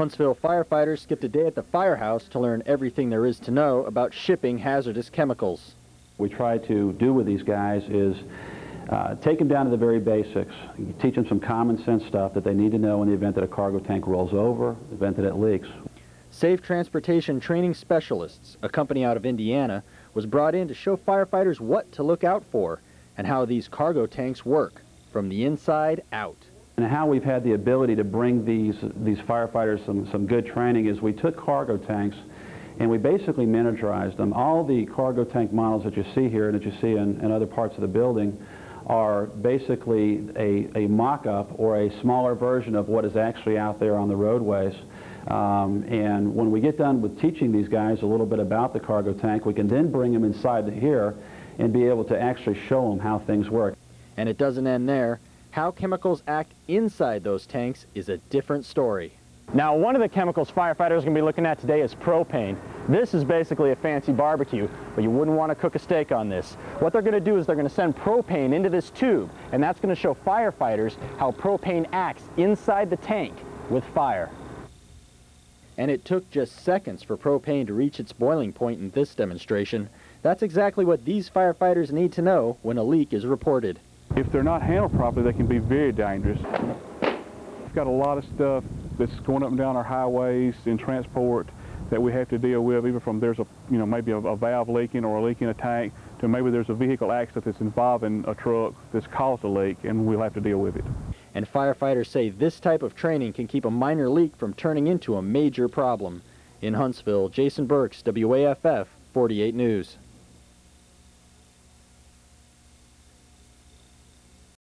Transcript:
Huntsville firefighters skipped a day at the firehouse to learn everything there is to know about shipping hazardous chemicals. What we try to do with these guys is take them down to the very basics, teach them some common sense stuff that they need to know in the event that a cargo tank rolls over, the event that it leaks. Safe Transportation Training Specialists, a company out of Indiana, was brought in to show firefighters what to look out for and how these cargo tanks work from the inside out. And how we've had the ability to bring these firefighters some good training is we took cargo tanks and we basically miniaturized them. All the cargo tank models that you see here and that you see in other parts of the building are basically a mock-up or a smaller version of what is actually out there on the roadways. And when we get done with teaching these guys a little bit about the cargo tank, we can then bring them inside here and be able to actually show them how things work. And it doesn't end there. How chemicals act inside those tanks is a different story. Now, one of the chemicals firefighters are going to be looking at today is propane. This is basically a fancy barbecue, but you wouldn't want to cook a steak on this. What they're going to do is they're going to send propane into this tube, and that's going to show firefighters how propane acts inside the tank with fire. And it took just seconds for propane to reach its boiling point in this demonstration. That's exactly what these firefighters need to know when a leak is reported. If they're not handled properly, they can be very dangerous. We've got a lot of stuff that's going up and down our highways in transport that we have to deal with, even from there's maybe a valve leaking or a leak in a tank, to maybe there's a vehicle accident that's involving a truck that's caused a leak, and we'll have to deal with it. And firefighters say this type of training can keep a minor leak from turning into a major problem. In Huntsville, Jason Burks, WAFF 48 News.